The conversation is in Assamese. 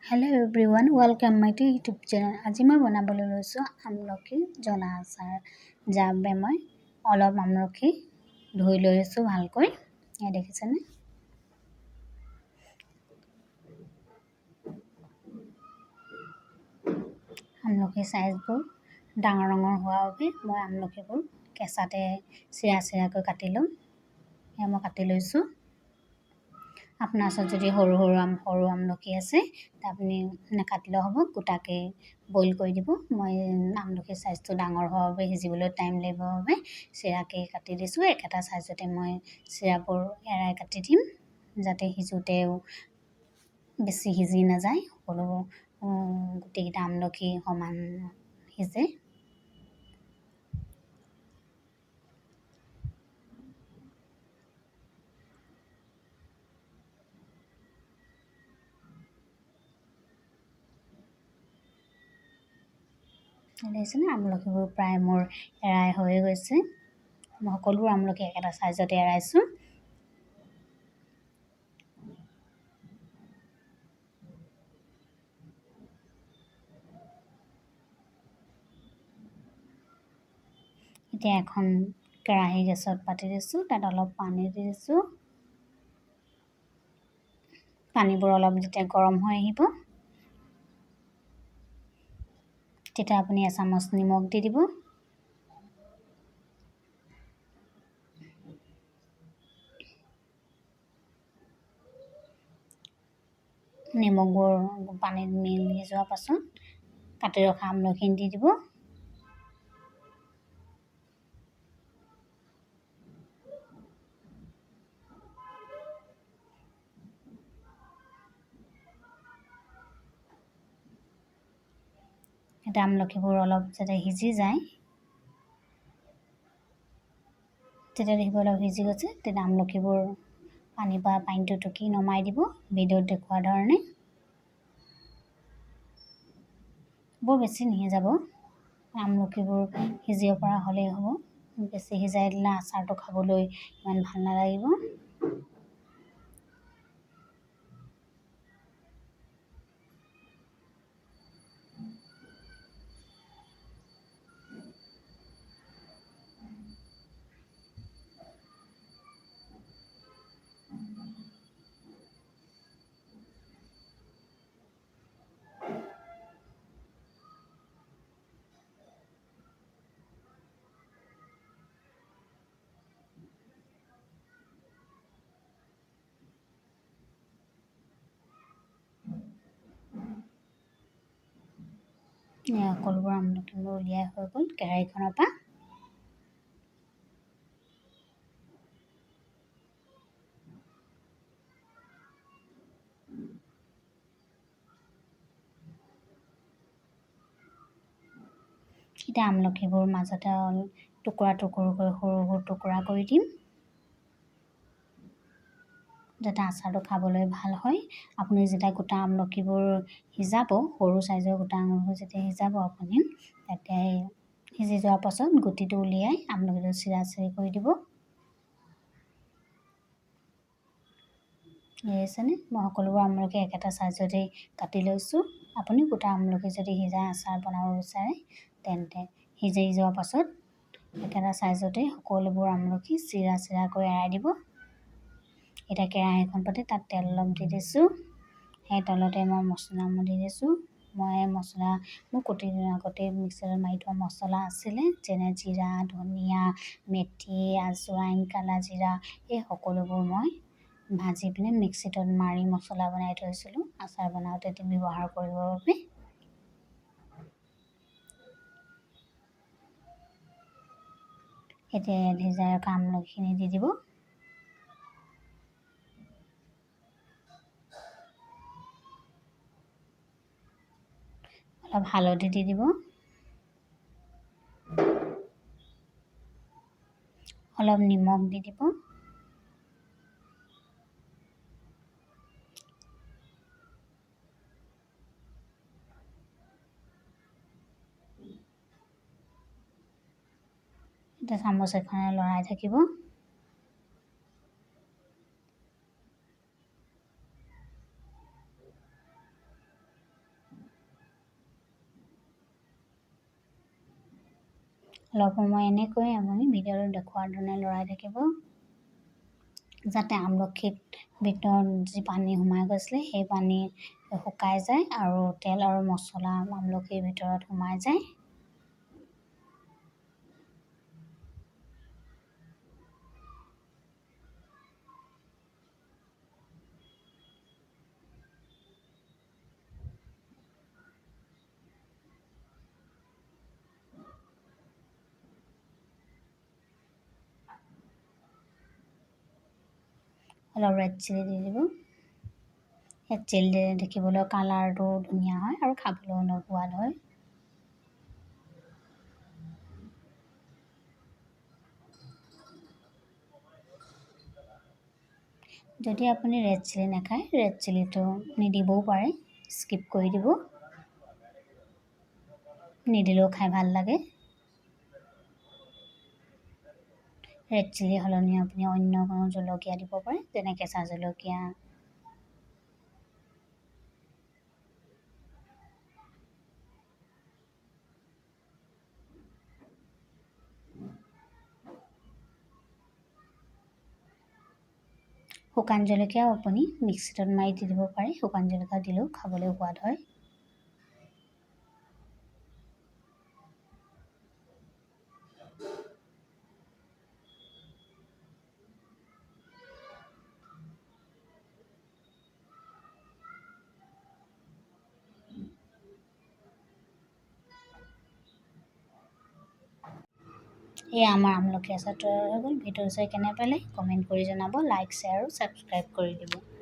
হেল্ল' এভৰিৱান, ৱেলকাম মাই টু ইউটিউব চেনেল। আজি মই বনাবলৈ লৈছোঁ আমলখি জ্বলা আচাৰ। যাৰ বাবে মই অলপ আমলখি ধুই লৈছোঁ ভালকৈ। এয়া দেখিছেনে? আমলখিৰ চাইজবোৰ ডাঙৰ ডাঙৰ হোৱাৰ বাবে মই আমলখিবোৰ কেঁচাতে চিৰাকৈ কাটি ল'ম। এয়া মই কাটি লৈছোঁ। আপোনাৰ ওচৰত যদি সৰু আমলখি আছে আপুনি নাকাটিলেও হ'ব, গোটাকৈ বইল কৰি দিব। মই আমলখিৰ চাইজটো ডাঙৰ হোৱাৰ বাবে সিজিবলৈ টাইম লাগিবৰ বাবে চিৰাকৈ কাটি দিছোঁ। একেটা চাইজতে মই চিৰাবোৰ এৰাই কাটি দিম, যাতে সিজোতেও বেছি সিজি নাযায়, সকলো গোটেইকেইটা আমলখি সমান সিজে। দেখিছেনে, আমলখিবোৰ প্ৰায় মোৰ এৰাই হৈ গৈছে। মই সকলোবোৰ আমলখি একেটা চাইজতে এৰাইছোঁ। এতিয়া এখন কেৰাহী গেছত পাতি দিছোঁ, তাত অলপ পানী দি দিছোঁ। পানীবোৰ অলপ যেতিয়া গৰম হৈ আহিব তেতিয়া আপুনি এচামুচ নিমখ দি দিব। নিমখবোৰ পানীত মিলি যোৱাৰ পাছত কাটি ৰখা আমলখিখিনি দি দিব। এতিয়া আমলখিবোৰ অলপ যাতে সিজি যায়, যেতিয়া দেখিব অলপ সিজি গৈছে তেতিয়া আমলখিবোৰ পানীটো টুকি নমাই দিব, ভিডিঅ'ত দেখুওৱাৰ ধৰণে। বৰ বেছি নিসিজাব, আমলখিবোৰ সিজিব পৰা হ'লেই হ'ব। বেছি সিজাই দিলে আচাৰটো খাবলৈ ইমান ভাল নালাগিব। সকলোবোৰ আমলখিবোৰ উলিয়াই হৈ গ'ল কেৰাহীখনৰ পৰা। এতিয়া আমলখিবোৰ মাজতে টুকুৰা সৰু সৰু টুকুৰা কৰি দিম, যাতে আচাৰটো খাবলৈ ভাল হয়। আপুনি যেতিয়া গোটা আমলখিবোৰ সিজাব, সৰু চাইজৰ গোটা আমলখি যেতিয়া সিজাব আপুনি, তেতিয়া সিজি যোৱাৰ পাছত গুটিটো উলিয়াই আমলখিটো চিৰা কৰি দিব। দেখিছেনে, মই সকলোবোৰ আমলখি একেটা চাইজতেই কাটি লৈছোঁ। আপুনি গোটা আমলখি যদি সিজাই আচাৰ বনাব বিচাৰে তেন্তে সিজি যোৱাৰ পাছত একেটা চাইজতে সকলোবোৰ আমলখি চিৰাকৈ এৰাই দিব। এতিয়া কেৰাহীখন পাতি তাত তেল অলপ দি দিছোঁ। সেই তেলতে মই মছলা দি দিছোঁ। মোৰ আগতে মিক্সাৰত মাৰি থোৱা মছলা আছিলে, যেনে জিৰা, ধনিয়া, মেথি, আজৱাইন, কালা জিৰা, এই সকলোবোৰ মই ভাজি পিনে মিক্সিত মাৰি মছলা বনাই থৈছিলোঁ আচাৰ বনাওঁতে ব্যৱহাৰ কৰিবৰ বাবে। এতিয়া সিজাই ৰখা আমলখিখিনি দি দিব। অলপ হালধি দি দিব, অলপ নিমখ দি দিব। এতিয়া চামুচ এখনে লৰাই থাকিব। অলপ সময় এনেকৈ আপুনি ভিডিঅ'টো দেখুৱাৰ ধৰণে লৰাই থাকিব যাতে আমলখিত ভিতৰত যি পানী সোমাই গৈছিলে সেই পানী শুকাই যায় আৰু তেল আৰু মছলা আমলখিৰ ভিতৰত সোমাই যায়। অলপ ৰেড চিলি দি দিব। ৰেড চিলি দিলে দেখিবলৈ কালাৰটো ধুনীয়া হয় আৰু খাবলৈও অলপ সোৱাদ হয়। যদি আপুনি ৰেড চিলি নাখায় ৰেড চিলিটো নিদিবও পাৰে, স্কিপ কৰি দিব, নিদিলেও খাই ভাল লাগে। ৰেড চিলি সলনি আপুনি অন্য কোনো জলকীয়া দিব পাৰে, যেনে কেঁচা জলকীয়া। শুকান জলকীয়াও আপুনি মিক্সিত মাৰি দি দিব পাৰে, শুকান জলকীয়া দিলেও খাবলৈ সোৱাদ হয়। এই আমাৰ আমলখি আচাৰ তৈয়াৰ হৈ গ'ল। ভিডিঅ' চাই কেনে পালে কমেণ্ট কৰি জনাব, লাইক শ্বেয়াৰ আৰু ছাবস্ক্ৰাইব কৰি দিব।